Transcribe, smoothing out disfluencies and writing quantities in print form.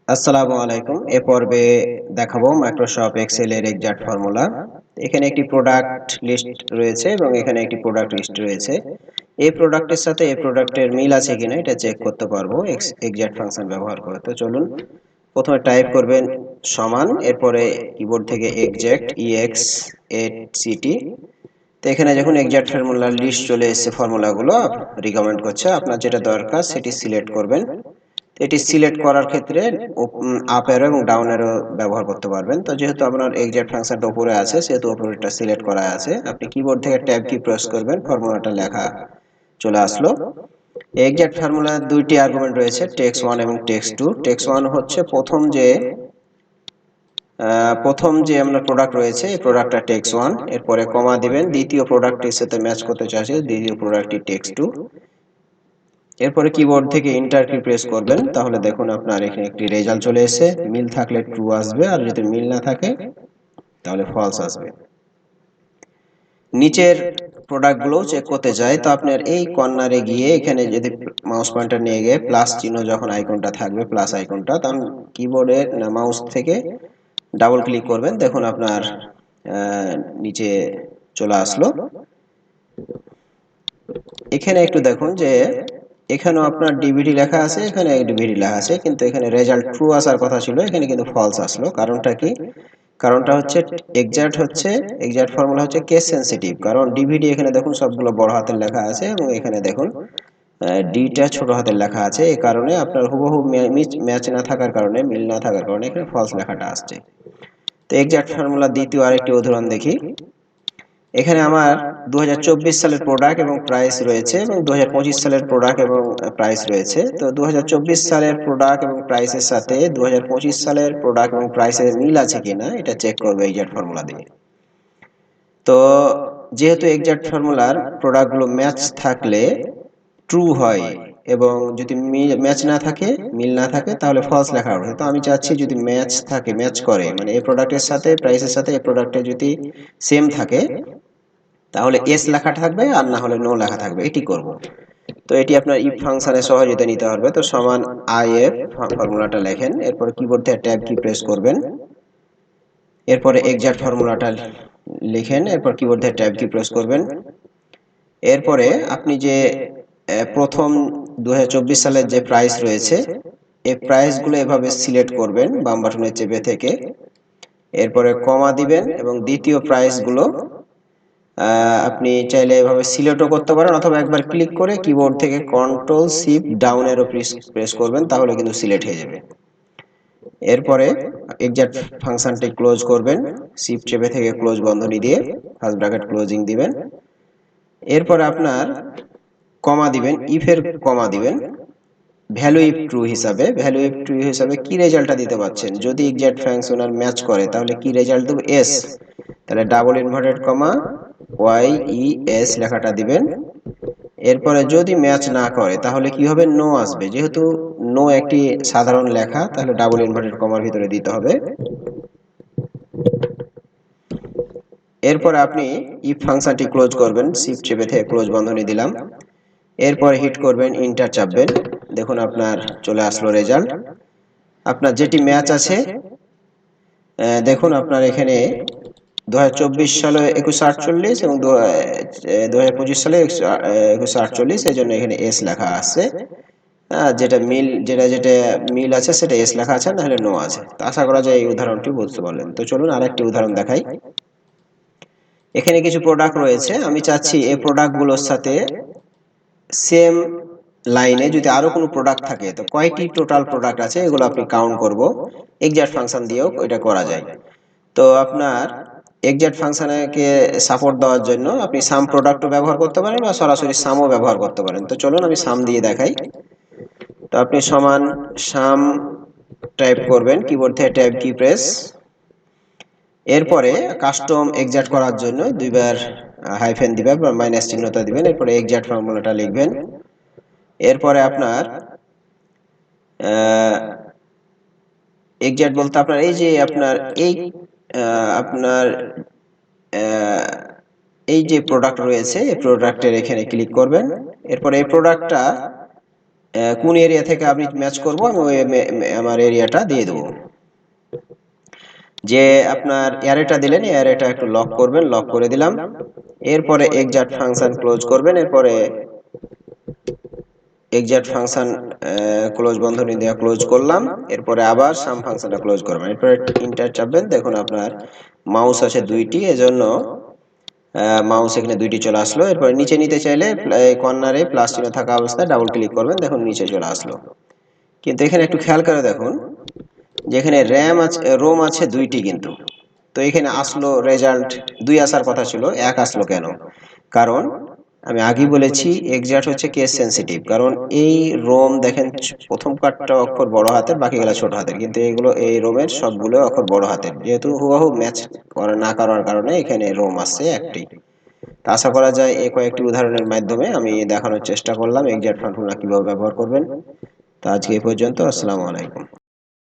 আসসালামু আলাইকুম। এ পর্বে দেখাবো মাইক্রোসফট এক্সেল এর এক্সাক্ট ফর্মুলা। এখানে একটি প্রোডাক্ট লিস্ট রয়েছে এবং এখানে একটি প্রোডাক্ট লিস্ট রয়েছে। এই প্রোডাক্টের সাথে এই প্রোডাক্টের মিল আছে কিনা এটা চেক করতে পারবো এক্সাক্ট ফাংশন ব্যবহার করে। তো চলুন প্রথমে টাইপ করবেন সমান, এরপরে কিবোর্ড থেকে এক্সাক্ট ইএক্স এট সিটি। তো এখানে যখন এক্সাক্ট ফর্মুলা লিস্ট চলে এসেছে, ফর্মুলাগুলো রিকমেন্ড করছে, আপনার যেটা দরকার সেটি সিলেক্ট করবেন। এটি সিলেক্ট করার ক্ষেত্রে আপ অ্যারো এবং ডাউন অ্যারো ব্যবহার করতে পারবেন। তো যেহেতু আপনার এক্সাক্ট ফাংশনটা উপরে আছে সেহেতু উপরেরটা সিলেক্ট করা আছে। আপনি কিবোর্ড থেকে ট্যাব কি প্রেস করবেন, ফর্মুলাটা লেখা চলে আসলো। এক্সাক্ট ফর্মুলার দুইটি আর্গুমেন্ট রয়েছে, টেক্সট 1 এবং টেক্সট 2। টেক্সট 1 হচ্ছে প্রথম যে আমরা প্রোডাক্ট রয়েছে এই প্রোডাক্টটা টেক্সট 1, এরপরে কমা দিবেন, দ্বিতীয় প্রোডাক্টের সাথে ম্যাচ করতে চাইছে দ্বিতীয় প্রোডাক্টটি টেক্সট 2। এরপরে কিবোর্ড থেকে এন্টার কি প্রেস করবেন, তাহলে দেখুন আপনার এখানে একটি রেজাল্ট চলে এসেছে। মিল থাকলে ট্রু আসবে, আর যদি মিল না থাকে তাহলে ফলস আসবে। নিচের প্রোডাক্টগুলো চেক করতে যাই, তো আপনার এই কর্নারে গিয়ে এখানে যদি মাউস পয়েন্টার নিয়ে গিয়ে প্লাস চিহ্ন যখন আইকনটা থাকবে, প্লাস আইকনটা, তখন কিবোর্ডের মাউস থেকে ডাবল ক্লিক করবেন। দেখুন আপনার নিচে চলে আসলো। এখানে একটু দেখুন যে এখানেও আপনার ডিভিডি লেখা আছে, এখানে ডিভিডি লেখা আছে, কিন্তু এখানে রেজাল্ট ট্রু আসার কথা ছিল, এখানে কিন্তু ফলস আসলো। কারণটা কি? কারণটা হচ্ছে এক্সাক্ট ফর্মুলা হচ্ছে কেস সেনসিটিভ। কারণ ডিভিডি এখানে দেখুন সবগুলো বড় হাতের লেখা আছে এবং এখানে দেখুন ডিটা ছোট হাতের লেখা আছে। এই কারণে আপনার হুবহু ম্যাচ না থাকার কারণে, মিল না থাকার কারণে এখানে ফলস লেখাটা আসছে। তো এক্সাক্ট ফর্মুলা দ্বিতীয় আরেকটি উদাহরণ দেখি। এখানে আমার 2024 সালের প্রোডাক্ট এবং প্রাইস রয়েছে এবং 2025 সালের প্রোডাক্ট এবং প্রাইস রয়েছে। তো 2024 সালের প্রোডাক্ট এবং প্রাইসের সাথে 2025 সালের প্রোডাক্ট এবং প্রাইসের মিল আছে কিনা এটা চেক করবে এক্সাক্ট ফর্মুলা দিয়ে। তো যেহেতু এক্সাক্ট ফর্মুলার প্রোডাক্টগুলো ম্যাচ থাকলে ট্রু হয়, এবং যদি ম্যাচ না থাকে, মিল না থাকে, তাহলে ফলস লেখা হবে। তো আমি চাচ্ছি যদি ম্যাচ থাকে, ম্যাচ করে, মানে এই প্রোডাক্টের সাথে প্রাইসের সাথে এই প্রোডাক্টে যদি সেম থাকে তাহলে এস লেখা থাকবে, আর না হলে নো লেখা থাকবে, এটি করব। তো এটি আপনার ইফ ফাংশনে সহজে নিতে হবে। তো সমান আইএফ ফর্মুলাটা লেখেন, এরপর কিবোর্ড থেকে ট্যাব কি প্রেস করবেন, এরপরে এক্সাক্ট ফর্মুলাটা লিখেন, এরপর কিবোর্ড থেকে ট্যাব কি প্রেস করবেন। এরপরে আপনি যে প্রথম 2024 সালের যে প্রাইস রয়েছে এই প্রাইসগুলো এভাবে সিলেক্ট করবেন বাম বাটনের চেপে থেকে, এরপরে কমা দিবেন এবং দ্বিতীয় প্রাইসগুলো আপনি চাইলে এভাবে সিলেক্টও করতে পারেন, অথবা একবার ক্লিক করে কিবোর্ড থেকে control shift down arrow press করবেন, তাহলে কিন্তু সিলেক্ট হয়ে যাবে। এরপরে এক্সাক্ট ফাংশনটি ক্লোজ করবেন, শিফট চেপে থেকে ক্লোজ বন্ধনী দিয়ে ফার্স্ট ব্র্যাকেট ক্লোজিং দিবেন। এরপরে আপনার কমা দিবেন, ইফের কমা দিবেন, ভ্যালু ইফ ট্রু হিসাবে কি রেজাল্টটা দিতে পারছেন। যদি এক্সাক্ট ফাংশনাল ম্যাচ করে তাহলে কি রেজাল্ট দেব, এস। তাহলে double inverted comma Y E S লেখাটা দিবেন। এরপরে যদি ম্যাচ না করে তাহলে কি হবে, নো আসবে। যেহেতু নো একটি সাধারণ লেখা, তাহলে ডাবল ইনভার্টেড কমার ভিতরে দিতে হবে। এরপরে আপনি ইফ ফাংশনটি ক্লোজ করবেন, শিফট চেপে থেকে ক্লোজ বন্ধনী দিলাম। এরপর হিট করবেন, এন্টার চাপবেন, দেখুন আপনার চলে আসলো রেজাল্ট। আপনার যেটি ম্যাচ আছে, দেখুন আপনার এখানে 2024 সালে 2148 এবং 2025 সালে 2148, এই জন্য এখানে এস লেখা আছে। যেটা মিল আছে সেটা এস লেখা আছে, নাহলে নো আছে। তো আশা করা যায় এই উদাহরণটি বুঝতে পারলেন। তো চলুন আরেকটি উদাহরণ দেখাই। এখানে কিছু প্রোডাক্ট রয়েছে, আমি চাচ্ছি এই প্রোডাক্টগুলোর সাথে সেম লাইনে যদি আরো কোনো প্রোডাক্ট থাকে, তো কয়টি টোটাল প্রোডাক্ট আছে এগুলো আপনি কাউন্ট করব। এক্সাক্ট ফাংশন দিয়েও এটা করা যায়। তো আপনার এক্সাক্ট ফাংশনকে সাপোর্ট দেওয়ার জন্য আপনি সাম প্রোডাক্টও ব্যবহার করতে পারেন বা সরাসরি সামও ব্যবহার করতে পারেন। তো চলুন আমি সাম দিয়ে দেখাই। তো আপনি সমান সাম টাইপ করবেন, কিবোর্ড থেকে ট্যাব কি প্রেস, এরপরে কাস্টম এক্সাক্ট করার জন্য দুইবার হাইফেন দিবেন বা মাইনাস চিহ্নটা দিবেন, এরপরে এক্সাক্ট ফর্মুলাটা লিখবেন। এরপরে আপনার এক্সাক্ট বলতে আপনার এই যে আপনার এই যে প্রোডাক্ট রয়েছে এই প্রোডাক্টের এখানে ক্লিক করবেন। এরপর এই প্রোডাক্টটা কোন এরিয়া থেকে আমি ম্যাচ করব আমি ওই আমার এরিয়াটা দিয়ে দেবো। যে আপনার অ্যারেটা দিলেন, অ্যারেটা একটু লক করবেন, লক করে দিলাম। এরপরে এক্সাক্ট ফাংশন ক্লোজ করবেন, এরপরে এক্সাক্ট ফাংশন ক্লোজ বন্ধনী দিয়ে ক্লোজ করলাম। এরপরে আবার সাম ফাংশনটা ক্লোজ করবেন, এরপরে ইন্টার চাপবেন। দেখুন আপনার মাউস আছে দুইটি, এজন্য মাউস এখানে দুইটি চলে আসলো। এরপরে নিচে নিতে চাইলে কর্নারে প্লাস চিহ্ন থাকা অবস্থায় ডাবল ক্লিক করবেন, দেখুন নিচে চলে আসলো। কিন্তু এখানে একটু খেয়াল করে দেখুন, যেখানে র্যাম আছে, রোম আছে দুইটি, কিন্তু তো এখানে আসলো রেজাল্ট 2 আসার কথা ছিল, 1 আসলো কেন? কারণ আমি আগেই বলেছি এক্সাক্ট হচ্ছে কেস সেনসিটিভ। কারণ এই রোম দেখেন প্রথম কার্ডটা অক্ষর বড় হাতের, বাকিগুলো ছোট হাতের, কিন্তু এইগুলো এই রোমের সবগুলো অক্ষর বড় হাতের, যেহেতু হুবহু ম্যাচ না করার কারণে এখানে রোম আসছে একটি। তা আশা করা যায় এই কয়েকটি উদাহরণের মাধ্যমে আমি দেখানোর চেষ্টা করলাম এক্সাক্ট ফর্মুলা কিভাবে ব্যবহার করবেন। তো আজকে এই পর্যন্ত, আসসালামু আলাইকুম।